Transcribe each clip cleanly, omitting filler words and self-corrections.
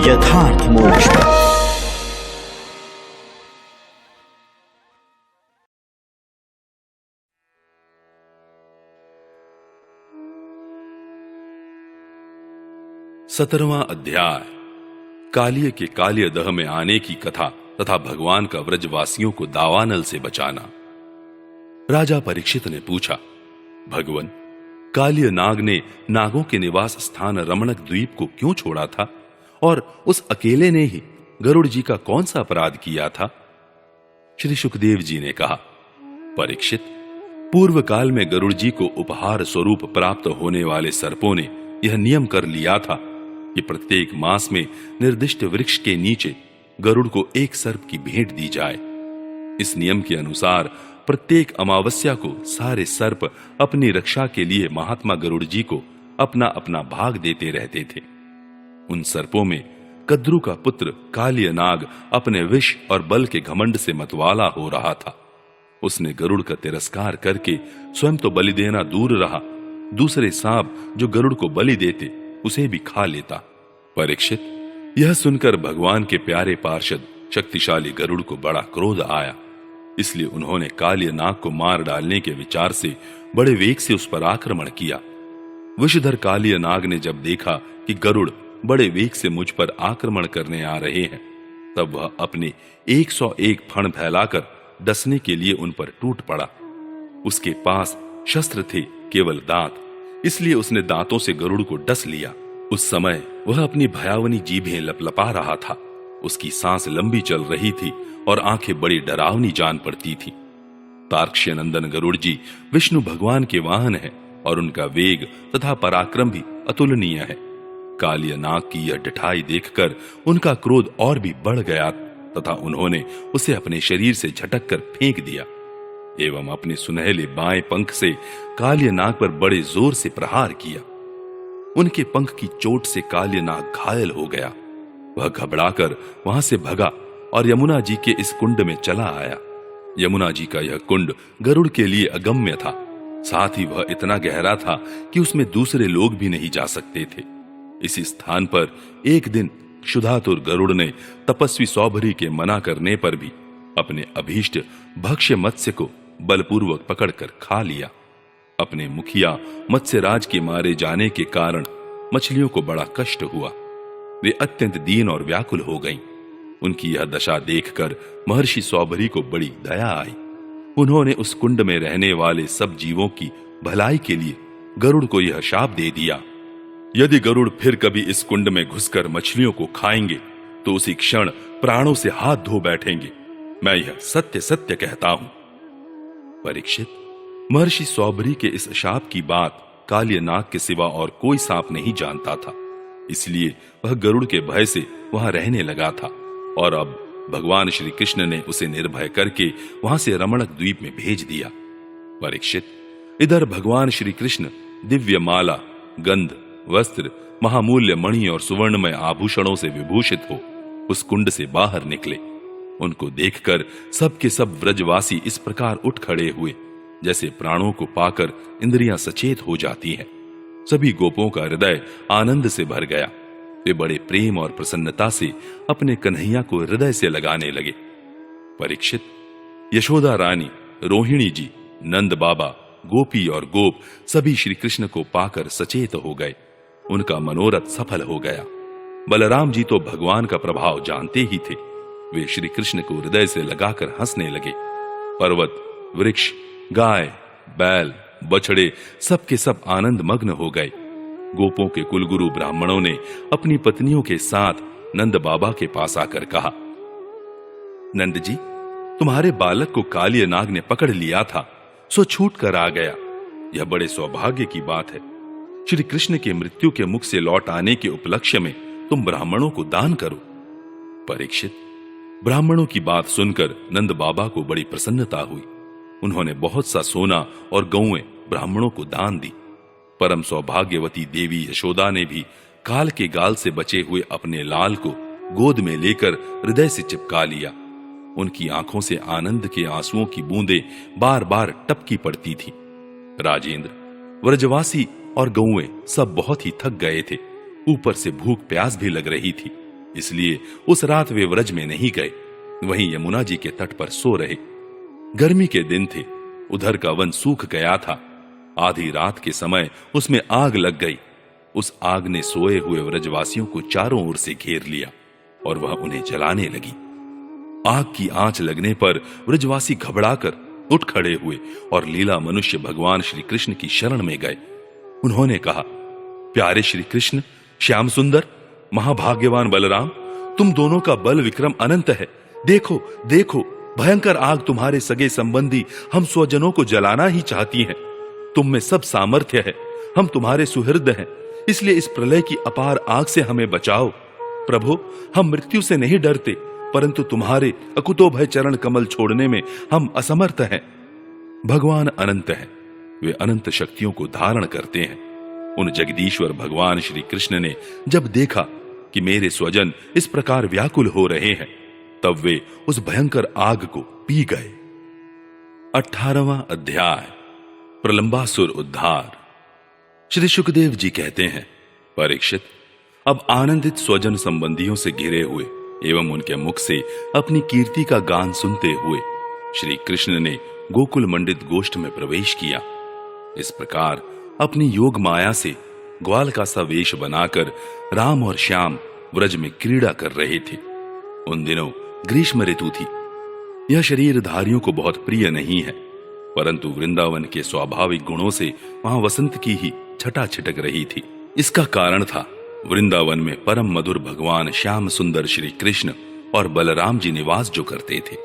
यथार्थ मोक्ष पथ। सत्रहवां अध्याय कालिय के कालिय दह में आने की कथा तथा भगवान का व्रजवासियों को दावानल से बचाना। राजा परीक्षित ने पूछा, भगवन, कालिय नाग ने नागों के निवास स्थान रमणक द्वीप को क्यों छोड़ा था और उस अकेले ने ही गरुड़ जी का कौन सा अपराध किया था? श्री सुखदेव जी ने कहा, परीक्षित, पूर्व काल में गरुड़ जी को उपहार स्वरूप प्राप्त होने वाले सर्पों ने यह नियम कर लिया था कि प्रत्येक मास में निर्दिष्ट वृक्ष के नीचे गरुड़ को एक सर्प की भेंट दी जाए। इस नियम के अनुसार प्रत्येक अमावस्या को सारे सर्प अपनी रक्षा के लिए महात्मा गरुड़ जी को अपना अपना भाग देते रहते थे। उन सर्पों में कद्रु का पुत्र कालिय नाग अपने विष और बल के घमंड से मतवाला हो रहा था। उसने गरुड़ का तिरस्कार करके स्वयं तो बलि देना दूर रहा, दूसरे सांप जो गरुड़ को बलि देते उसे भी खा लेता। परीक्षित, यह सुनकर भगवान के प्यारे पार्षद शक्तिशाली गरुड़ को बड़ा क्रोध आया। इसलिए उन्होंने कालिय नाग को मार डालने के विचार से बड़े वेग से उस पर आक्रमण किया। विषधर कालिय नाग ने जब देखा कि गरुड़ बड़े वेग से मुझ पर आक्रमण करने आ रहे हैं, तब वह अपने 101 फण फैलाकर डसने के लिए उन पर टूट पड़ा। उसके पास शस्त्र थे केवल दांत, इसलिए उसने दांतों से गरुड़ को डस लिया। उस समय वह अपनी भयावनी जीभें लपलपा रहा था। उसकी सांस लंबी चल रही थी और आंखें बड़ी डरावनी जान पड़ती थी। तार्क्ष्य नंदन गरुड़ जी विष्णु भगवान के वाहन है और उनका वेग तथा पराक्रम भी अतुलनीय है। कालिय नाग की यह ढिठाई देखकर उनका क्रोध और भी बढ़ गया तथा उन्होंने उसे अपने शरीर से झटक कर फेंक दिया एवं अपने सुनहले बाएं पंख से कालिय नाग पर बड़े जोर से प्रहार किया। उनके पंख की चोट से कालिय नाग घायल हो गया। वह घबराकर वहां से भगा और यमुना जी के इस कुंड में चला आया। यमुना जी का यह कुंड गरुड़ के लिए अगम्य था, साथ ही वह इतना गहरा था कि उसमें दूसरे लोग भी नहीं जा सकते थे। इसी स्थान पर एक दिन क्षुधातुर गरुड़ ने तपस्वी सौभरी के मना करने पर भी अपने अभीष्ट भक्ष्य मत्स्य को बलपूर्वक पकड़कर खा लिया। अपने मुखिया मत्स्यराज के मारे जाने के कारण मछलियों को बड़ा कष्ट हुआ। वे अत्यंत दीन और व्याकुल हो गईं। उनकी यह दशा देखकर महर्षि सौभरी को बड़ी दया आई। उन्होंने उस कुंड में रहने वाले सब जीवों की भलाई के लिए गरुड़ को यह शाप दे दिया, यदि गरुड़ फिर कभी इस कुंड में घुसकर मछलियों को खाएंगे तो उसी क्षण प्राणों से हाथ धो बैठेंगे। मैं यह सत्य सत्य कहता हूं। परीक्षित, महर्षि सौभरी के इस शाप की बात कालिय नाग के सिवा और कोई सांप नहीं जानता था, इसलिए वह गरुड़ के भय से वहां रहने लगा था और अब भगवान श्री कृष्ण ने उसे निर्भय करके वहां से रमणक द्वीप में भेज दिया। परीक्षित, इधर भगवान श्री कृष्ण दिव्य माला, गंध, वस्त्र, महामूल्य मणि और सुवर्णमय आभूषणों से विभूषित हो उस कुंड से बाहर निकले। उनको देखकर सबके सब व्रजवासी इस प्रकार उठ खड़े हुए जैसे प्राणों को पाकर इंद्रियां सचेत हो जाती हैं। सभी गोपों का हृदय आनंद से भर गया। वे बड़े प्रेम और प्रसन्नता से अपने कन्हैया को हृदय से लगाने लगे। परीक्षित, यशोदा रानी, रोहिणी जी, नंद बाबा, गोपी और गोप सभी श्री कृष्ण को पाकर सचेत हो गए। उनका मनोरथ सफल हो गया। बलराम जी तो भगवान का प्रभाव जानते ही थे। वे श्री कृष्ण को हृदय से लगाकर हंसने लगे। पर्वत, वृक्ष, गाय, बैल, बछड़े सबके सब आनंद मग्न हो गए। गोपों के कुलगुरु ब्राह्मणों ने अपनी पत्नियों के साथ नंद बाबा के पास आकर कहा, नंद जी, तुम्हारे बालक को कालिय नाग ने पकड़ लिया था, सो छूट कर आ गया। यह बड़े सौभाग्य की बात है। श्री कृष्ण के मृत्यु के मुख से लौट आने के उपलक्ष्य में तुम ब्राह्मणों को दान करो। परीक्षित, ब्राह्मणों की बात सुनकर नंद बाबा को बड़ी प्रसन्नता हुई। उन्होंने बहुत सा सोना और गौएं ब्राह्मणों को दान दी। परम सौभाग्यवती देवी यशोदा ने भी काल के गाल से बचे हुए अपने लाल को गोद में लेकर हृदय से चिपका लिया। उनकी आंखों से आनंद के आंसुओं की बूंदें बार बार टपकी पड़ती थी। राजेंद्र, व्रजवासी और गौएं सब बहुत ही थक गए थे। ऊपर से भूख प्यास भी लग रही थी। इसलिए उस रात वे व्रज में नहीं गए, वहीं यमुना जी के तट पर सो रहे। गर्मी के दिन थे, उधर का वन सूख गया था। आधी रात के समय उसमें आग लग गई। उस आग ने सोए हुए व्रजवासियों को चारों ओर से घेर लिया और वह उन्हें जलाने लगी। आग की आंच लगने पर व्रजवासी घबराकर उठ खड़े हुए और लीला मनुष्य भगवान श्री कृष्ण की शरण में गए। उन्होंने कहा, प्यारे श्री कृष्ण, श्याम सुंदर, महाभाग्यवान बलराम, तुम दोनों का बल विक्रम अनंत है। देखो देखो, भयंकर आग तुम्हारे सगे संबंधी हम स्वजनों को जलाना ही चाहती हैं। तुम में सब सामर्थ्य है, हम तुम्हारे सुहृद हैं, इसलिए इस प्रलय की अपार आग से हमें बचाओ। प्रभु, हम मृत्यु से नहीं डरते, परंतु तुम्हारे अकुतोभय चरण कमल छोड़ने में हम असमर्थ हैं। भगवान अनंत हैं, वे अनंत शक्तियों को धारण करते हैं। उन जगदीश्वर भगवान श्री कृष्ण ने जब देखा कि मेरे स्वजन इस प्रकार व्याकुल हो रहे हैं, तब वे उस भयंकर आग को पी गए। 18वां अध्याय, प्रलंबासुर उद्धार। श्री सुखदेव जी कहते हैं, परीक्षित, अब आनंदित स्वजन संबंधियों से घिरे हुए एवं उनके मुख से अपनी कीर्ति का गान सुनते हुए श्री कृष्ण ने गोकुल मंडित गोष्ठ में प्रवेश किया। इस प्रकार अपनी योग माया से ग्वाल का सा वेश बनाकर राम और श्याम व्रज में क्रीड़ा कर रहे थे। उन दिनों ग्रीष्म ऋतु थी। यह शरीरधारियों को बहुत प्रिय नहीं है, परंतु वृंदावन के स्वाभाविक गुणों से वहां वसंत की ही छटा छिटक रही थी। इसका कारण था वृंदावन में परम मधुर भगवान श्याम सुंदर श्री कृष्ण और बलराम जी निवास जो करते थे।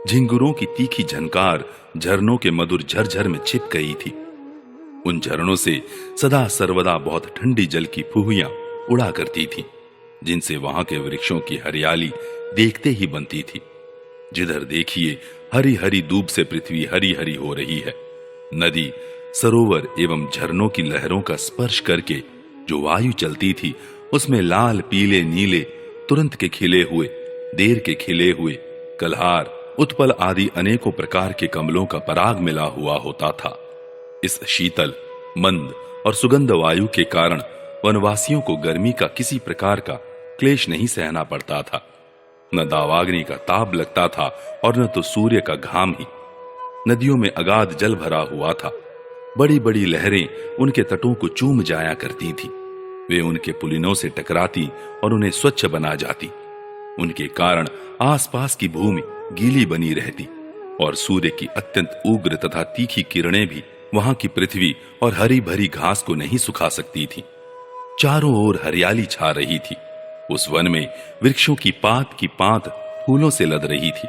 झिंगुरों की तीखी झनकार झरनों के मधुर झरझर में छिप गई थी। उन झरनों से सदा सर्वदा बहुत ठंडी जल की फुहियां उड़ा करती थी, जिनसे वहां के वृक्षों की हरियाली देखते ही बनती थी। जिधर देखिए हरी हरी दूब से पृथ्वी हरी हरी हो रही है। नदी, सरोवर एवं झरनों की लहरों का स्पर्श करके जो वायु चलती थी, उसमें लाल, पीले, नीले, तुरंत के खिले हुए, देर के खिले हुए, कलहार, उत्पल आदि अनेकों प्रकार के कमलों का पराग मिला हुआ होता था। इस शीतल, मंद और सुगंध वायु के कारण वनवासियों को गर्मी का किसी प्रकार का क्लेश नहीं सहना पड़ता था। न दावाग्नि का ताप लगता था और न तो सूर्य का घाम ही। नदियों में अगाध जल भरा हुआ था। बड़ी बड़ी लहरें उनके तटों को चूम जाया करती थी। वे उनके पुलिनों से टकराती और उन्हें स्वच्छ बना जाती। उनके कारण आसपास की भूमि गीली बनी रहती और सूर्य की अत्यंत उग्र तथा तीखी किरणें भी वहां की पृथ्वी और हरी भरी घास को नहीं सुखा सकती थी। चारों ओर हरियाली छा रही थी। उस वन में वृक्षों की पात फूलों से लद रही थी।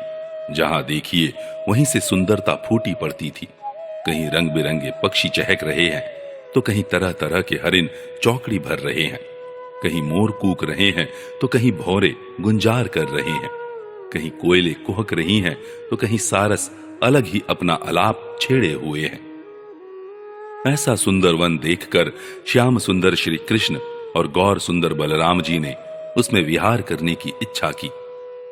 जहां देखिए वहीं से सुंदरता फूटी पड़ती थी। कहीं रंग बिरंगे पक्षी चहक रहे हैं, तो कहीं तरह तरह के हरिन चौकड़ी भर रहे हैं। कहीं मोर कूक रहे हैं, तो कहीं भौरे गुंजार कर रहे हैं। कहीं कोयले कुहक रही हैं, तो कहीं सारस अलग ही अपना अलाप छेड़े हुए हैं। ऐसा सुंदर वन देखकर श्याम सुंदर श्री कृष्ण और गौर सुंदर बलराम जी ने उसमें विहार करने की इच्छा की।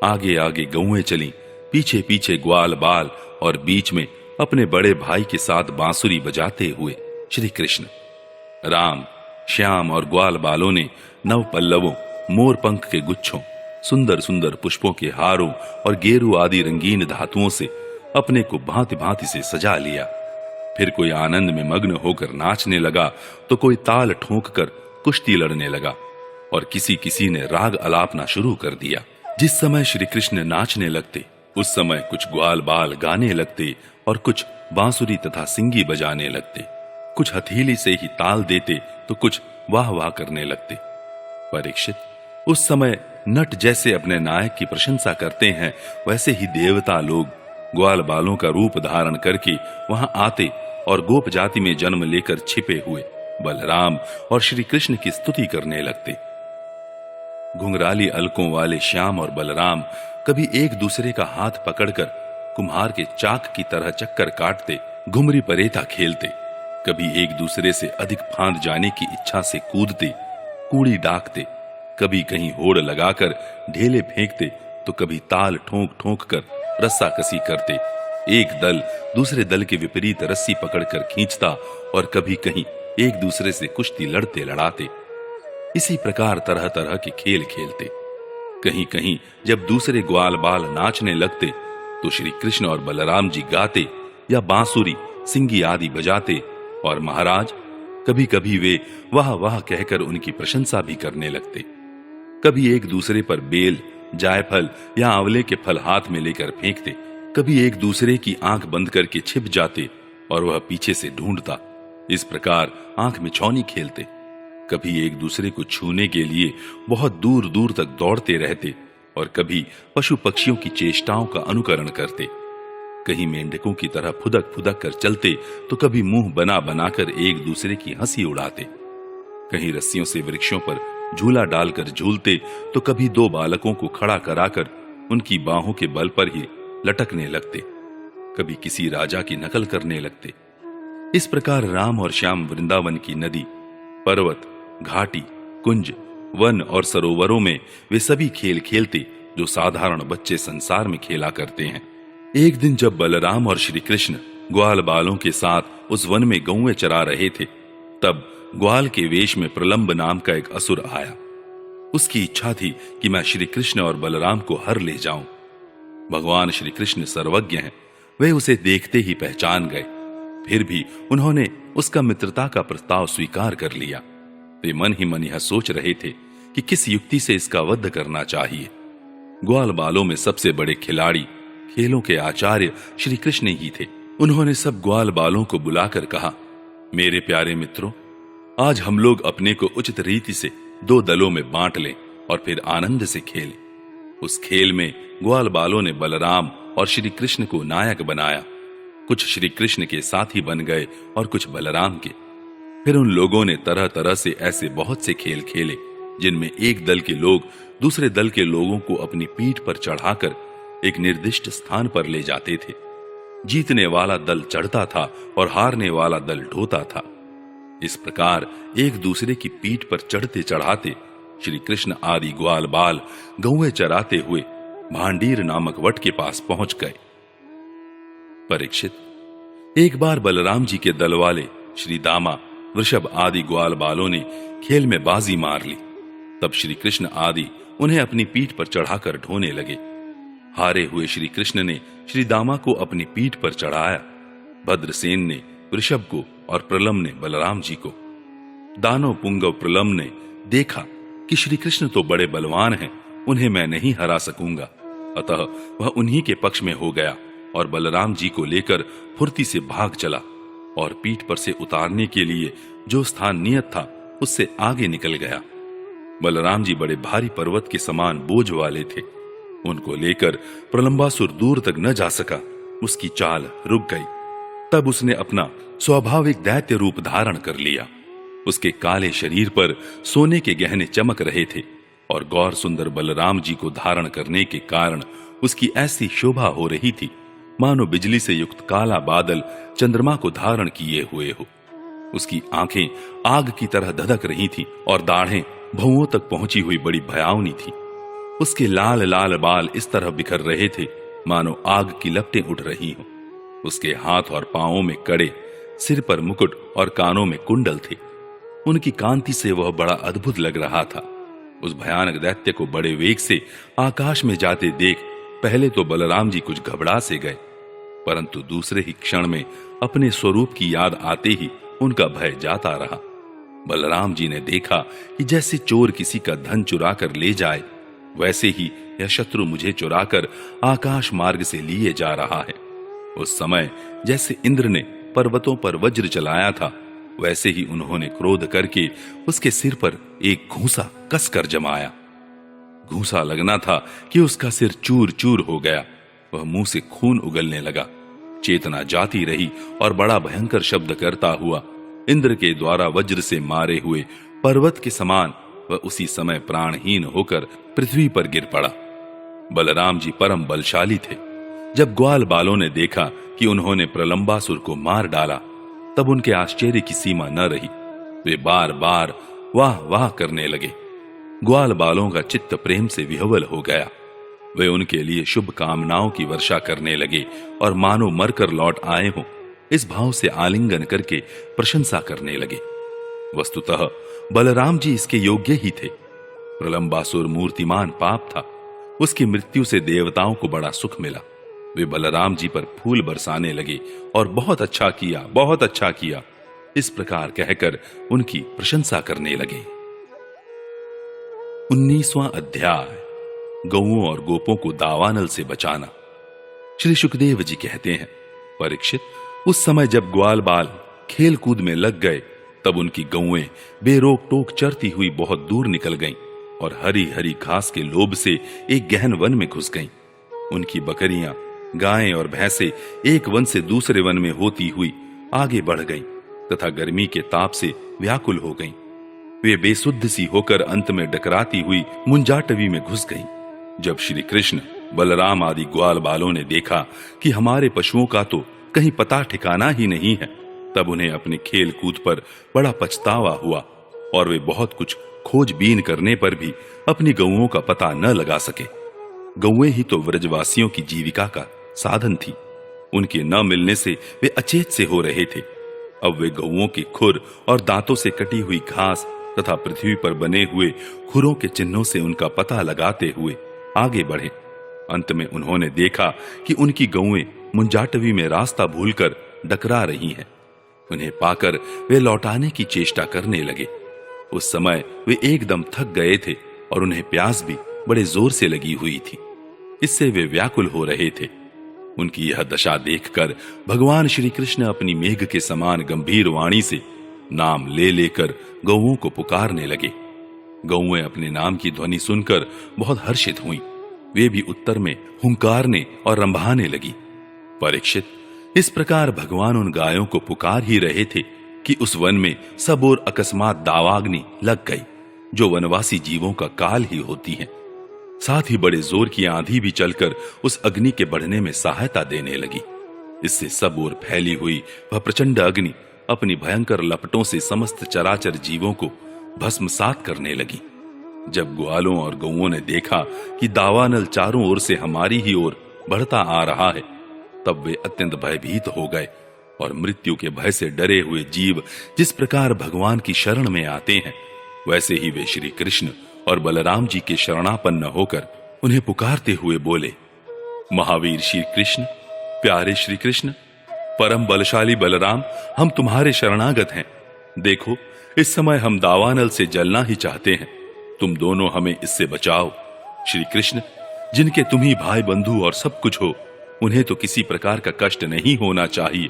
आगे आगे गौएं चली, पीछे पीछे ग्वाल बाल और बीच में अपने बड़े भाई के साथ बांसुरी बजाते हुए श्री कृष्ण। राम, श्याम और ग्वाल बालों ने नव पल्लवों, मोर पंख के गुच्छों, सुंदर सुंदर पुष्पों के हारों और गेरू आदि रंगीन धातुओं से अपने को भांति भांति से सजा लिया। फिर कोई आनंद में मग्न होकर नाचने लगा, तो कोई ताल ठोंक कर कुश्ती लड़ने लगा और किसी किसी ने राग अलापना शुरू कर दिया। जिस समय श्री कृष्ण नाचने लगते, उस समय कुछ ग्वाल बाल गाने लगते और कुछ बांसुरी तथा सिंगी बजाने लगते। कुछ हथेली से ही ताल देते, तो कुछ वाह वाह करने लगते। परीक्षित, उस समय नट जैसे अपने नायक की प्रशंसा करते हैं, वैसे ही देवता लोग ग्वाल बालों का रूप धारण करके वहां आते और गोप जाति में जन्म लेकर छिपे हुए बलराम और श्री कृष्ण की स्तुति करने लगते। घुंघराली अलकों वाले श्याम और बलराम कभी एक दूसरे का हाथ पकड़कर कुम्हार के चाक की तरह चक्कर काटते, घुमरी परेता खेलते। कभी एक दूसरे से अधिक फांद जाने की इच्छा से कूदते, कूड़ी डाकते। कभी कहीं होड़ लगाकर ढेले फेंकते, तो कभी ताल ठोंक ठोंक कर रस्सा कसी करते। एक दल दूसरे दल के विपरीत रस्सी पकड़कर खींचता और कभी कहीं एक दूसरे से कुश्ती लड़ते लड़ाते। इसी प्रकार तरह तरह के खेल खेलते। कहीं कहीं जब दूसरे ग्वाल बाल नाचने लगते तो श्री कृष्ण और बलराम जी गाते या बांसुरी, सिंगी आदि बजाते, और महाराज कभी कभी वे वाह वाह कहकर उनकी प्रशंसा भी करने लगते। कभी एक दूसरे पर बेल, जायफल या आंवले के फल हाथ में लेकर फेंकते, कभी एक दूसरे की आंख बंद करके छिप जाते और वह पीछे से ढूंढता। इस प्रकार आंख में छौनी खेलते। कभी एक दूसरे को छूने के लिए बहुत दूर दूर तक दौड़ते रहते और कभी पशु पक्षियों की चेष्टाओं का अनुकरण करते। कहीं मेंढकों की तरह फुदक फुदक कर चलते तो कभी मुंह बना बनाकर एक दूसरे की हंसी उड़ाते। कहीं रस्सियों से वृक्षों पर झूला डालकर झूलते तो कभी दो बालकों को खड़ा कराकर उनकी बाहों के बल पर ही लटकने लगते, कभी किसी राजा की नकल करने लगते। इस प्रकार राम और श्याम वृंदावन की नदी, पर्वत, घाटी, कुंज, वन और सरोवरों में वे सभी खेल खेलते जो साधारण बच्चे संसार में खेला करते हैं। एक दिन जब बलराम और श्री कृष्ण ग्वाल बालों के साथ उस वन में गौएं चरा रहे थे, तब ग्वाल के वेश में प्रलंब नाम का एक असुर आया। उसकी इच्छा थी कि मैं श्री कृष्ण और बलराम को हर ले जाऊं। भगवान श्री कृष्ण सर्वज्ञ हैं, वे उसे देखते ही पहचान गए। फिर भी उन्होंने उसका मित्रता का प्रस्ताव स्वीकार कर लिया। वे मन ही मन यह सोच रहे थे कि किस युक्ति से इसका वध करना चाहिए। ग्वाल बालों में सबसे बड़े खिलाड़ी, खेलों के आचार्य श्री कृष्ण ही थे। उन्होंने सब ग्वाल बालों को बुलाकर कहा, मेरे प्यारे मित्रों, आज हम लोग अपने को उचित रीति से दो दलों में बांट लें और फिर आनंद से खेलें। उस खेल में ग्वाल बालों ने बलराम और श्री कृष्ण को नायक बनाया। कुछ श्री कृष्ण के साथी बन गए और कुछ बलराम के। फिर उन लोगों ने तरह तरह से ऐसे बहुत से खेल खेले जिनमें एक दल के लोग दूसरे दल के लोगों को अपनी पीठ पर चढ़ाकर एक निर्दिष्ट स्थान पर ले जाते थे। जीतने वाला दल चढ़ता था और हारने वाला दल ढोता था। इस प्रकार एक दूसरे की पीठ पर चढ़ते चढ़ाते श्री कृष्ण आदि ग्वाल बाल गौएं चराते हुए भांडीर नामक वट के पास पहुंच गए। परीक्षित, एक बार बलराम जी के दल वाले श्री दामा, वृषभ आदि ग्वाल बालों ने खेल में बाजी मार ली। तब श्री कृष्ण आदि उन्हें अपनी पीठ पर चढ़ाकर ढोने लगे। हारे हुए श्री कृष्ण ने श्री दामा को अपनी पीठ पर चढ़ाया। भद्रसेन ने वृषभ को और प्रलम्ब ने बलराम जी को। दानव पुंगव प्रलम्ब ने देखा कि श्री कृष्ण तो बड़े बलवान हैं, उन्हें मैं नहीं हरा सकूंगा, अतः वह उन्हीं के पक्ष में हो गया और बलराम जी को लेकर फुर्ती से भाग चला और पीठ पर से उतारने के लिए जो स्थान नियत था उससे आगे निकल गया। बलराम जी बड़े भारी पर्वत के समान बोझ वाले थे। उनको लेकर प्रलंबासुर दूर तक न जा सका। उसकी चाल रुक गई। तब उसने अपना स्वाभाविक दैत्य रूप धारण कर लिया। उसके काले शरीर पर सोने के गहने चमक रहे थे और गौर सुंदर बलराम जी को धारण करने के कारण उसकी ऐसी शोभा हो रही थी मानो बिजली से युक्त काला बादल चंद्रमा को धारण किए हुए हो। उसकी आंखें आग की तरह धधक रही थी और दाढ़ें भौंओं तक पहुंची हुई बड़ी भयावनी थी। उसके लाल लाल बाल इस तरह बिखर रहे थे मानो आग की लपटें उठ रही हों। उसके हाथ और पांवों में कड़े, सिर पर मुकुट और कानों में कुंडल थे। उनकी कांति से वह बड़ा अद्भुत लग रहा था। उस भयानक दैत्य को बड़े वेग से आकाश में जाते देख पहले तो बलराम जी कुछ घबरा से गए, परंतु दूसरे ही क्षण में अपने स्वरूप की याद आते ही उनका भय जाता रहा। बलराम जी ने देखा कि जैसे चोर किसी का धन चुरा कर ले जाए, वैसे ही यह शत्रु मुझे चुराकर आकाश मार्ग से लिए जा रहा है। उस समय जैसे इंद्र ने पर्वतों पर वज्र चलाया था, वैसे ही उन्होंने क्रोध करके उसके सिर पर एक घूंसा कसकर जमाया। घूंसा लगना था कि उसका सिर चूर चूर हो गया। वह मुंह से खून उगलने लगा। चेतना जाती रही और बड़ा भयंकर शब्द करता हुआ इंद्र के द्वारा वज्र से मारे हुए पर्वत के समान वह उसी समय प्राणहीन होकर पृथ्वी पर गिर पड़ा। बलराम जी परम बलशाली थे। जब ग्वाल बालों ने देखा कि उन्होंने प्रलंबासुर को मार डाला, तब उनके आश्चर्य की सीमा न रही। वे बार बार वाह वाह करने लगे। ग्वाल बालों का चित्त प्रेम से विह्वल हो गया। वे उनके लिए शुभ कामनाओं की वर्षा करने लगे और मानो मरकर लौट आए हों इस भाव से आलिंगन करके प्रशंसा करने लगे। वस्तुतः बलराम जी इसके योग्य ही थे। प्रलंबासुर मूर्तिमान पाप था। उसकी मृत्यु से देवताओं को बड़ा सुख मिला। वे बलराम जी पर फूल बरसाने लगे और बहुत अच्छा किया, बहुत अच्छा किया, इस प्रकार कहकर उनकी प्रशंसा करने लगे। 19वां अध्याय, गौओं और गोपों को दावानल से बचाना। श्री सुखदेव जी कहते हैं, परीक्षित, उस समय जब ग्वाल बाल खेल कूद में लग गए, तब उनकी गौएं बेरोक टोक चरती हुई बहुत दूर निकल गईं और हरी हरी घास के लोभ से एक गहन वन में घुस गईं। उनकी बकरियां, गायें और भैंसे एक वन से दूसरे वन में होती हुई आगे बढ़ गईं तथा गर्मी के ताप से व्याकुल हो गईं। वे बेसुध सी होकर अंत में डकराती हुई मुंजाटवी में घुस गईं। जब श्री कृष्ण, बलराम आदि ग्वाल बालों ने देखा कि हमारे पशुओं का तो कहीं पता ठिकाना ही नहीं है, तब उन्हें अपने खेल कूद पर बड़ा पछतावा हुआ और वे बहुत कुछ खोजबीन करने पर भी अपनी गौओं का पता न लगा सके। गौएं ही तो व्रजवासियों की जीविका का साधन थी। उनके न मिलने से वे अचेत से हो रहे थे। अब वे गौओं के खुर और दांतों से कटी हुई घास तथा पृथ्वी पर बने हुए खुरों के चिन्हों से उनका पता लगाते हुए आगे बढ़े। अंत में उन्होंने देखा कि उनकी गौएं मुंजाटवी में रास्ता भूलकर डकरा रही हैं। उन्हें पाकर वे लौटाने की चेष्टा करने लगे। उस समय वे एकदम थक गए थे और उन्हें प्यास भी बड़े जोर से लगी हुई थी। इससे वे व्याकुल हो रहे थे। उनकी यह दशा देखकर भगवान श्री कृष्ण अपनी मेघ के समान गंभीर वाणी से नाम ले लेकर गौओं को पुकारने लगे। गौएं अपने नाम की ध्वनि सुनकर बहुत हर्षित हुईं। वे भी उत्तर में हुंकारने और रंभाने लगी। परीक्षित, इस प्रकार भगवान उन गायों को पुकार ही रहे थे कि उस वन में सब ओर अकस्मात दावाग्नि लग गई, जो वनवासी जीवों का काल ही होती है। साथ ही बड़े जोर की आंधी भी चलकर उस अग्नि के बढ़ने में सहायता देने लगी। इससे सब ओर फैली हुई वह प्रचंड अग्नि अपनी भयंकर लपटों से समस्त चराचर जीवों को भस्मसात करने लगी। जब ग्वालों और गौओं ने देखा कि दावानल चारों ओर से हमारी ही ओर बढ़ता आ रहा है, तब वे अत्यंत भयभीत हो गए और मृत्यु के भय से डरे हुए जीव जिस प्रकार भगवान की शरण में आते हैं, वैसे ही वे श्री कृष्ण और बलराम जी के शरणापन्न होकर उन्हें पुकारते हुए बोले, महावीर श्री कृष्ण, प्यारे श्री कृष्ण, परम बलशाली बलराम, हम तुम्हारे शरणागत हैं। देखो, इस समय हम दावानल से जलना ही चाहते हैं। तुम दोनों हमें इससे बचाओ। श्री कृष्ण, जिनके तुम ही भाई बंधु और सब कुछ हो, उन्हें तो किसी प्रकार का कष्ट नहीं होना चाहिए।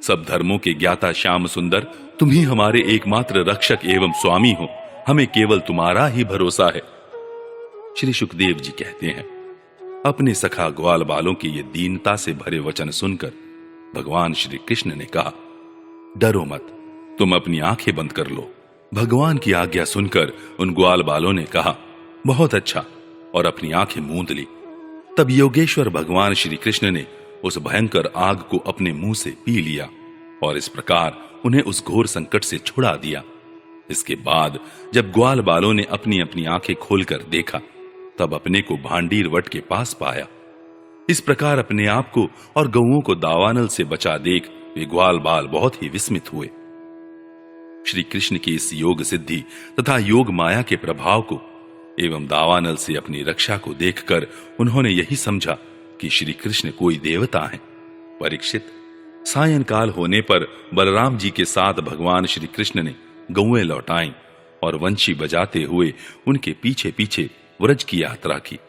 सब धर्मों के ज्ञाता श्याम सुंदर, तुम ही हमारे एकमात्र रक्षक एवं स्वामी हो। हमें केवल तुम्हारा ही भरोसा है। श्री सुखदेव जी कहते हैं, अपने सखा ग्वाल बालों की ये दीनता से भरे वचन सुनकर भगवान श्री कृष्ण ने कहा, डरो मत, तुम अपनी आंखें बंद कर लो। भगवान की आज्ञा सुनकर उन ग्वाल बालों ने कहा, बहुत अच्छा, और अपनी आंखें मूंद ली। तब योगेश्वर भगवान श्री कृष्ण ने उस भयंकर आग को अपने मुंह से पी लिया और इस प्रकार उन्हें उस घोर संकट से छुड़ा दिया। इसके बाद जब ग्वाल बालों ने अपनी अपनी आंखें खोलकर देखा, तब अपने को भांडीर वट के पास पाया। इस प्रकार अपने आप को और गौओं को दावानल से बचा देख वे ग्वाल बाल बहुत ही विस्मित हुए। श्री कृष्ण की इस योग सिद्धि तथा योग माया के प्रभाव को एवं दावानल से अपनी रक्षा को देखकर उन्होंने यही समझा कि श्री कृष्ण कोई देवता हैं। परीक्षित, सायंकाल होने पर बलराम जी के साथ भगवान श्री कृष्ण ने गौएं लौटाईं और वंशी बजाते हुए उनके पीछे पीछे व्रज की यात्रा की।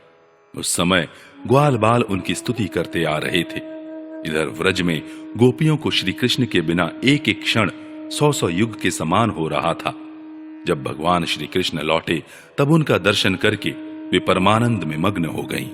उस समय ग्वाल बाल उनकी स्तुति करते आ रहे थे। इधर व्रज में गोपियों को श्री कृष्ण के बिना एक एक क्षण 100 युग के समान हो रहा था। जब भगवान श्री कृष्ण लौटे, तब उनका दर्शन करके वे परमानंद में मग्न हो गईं।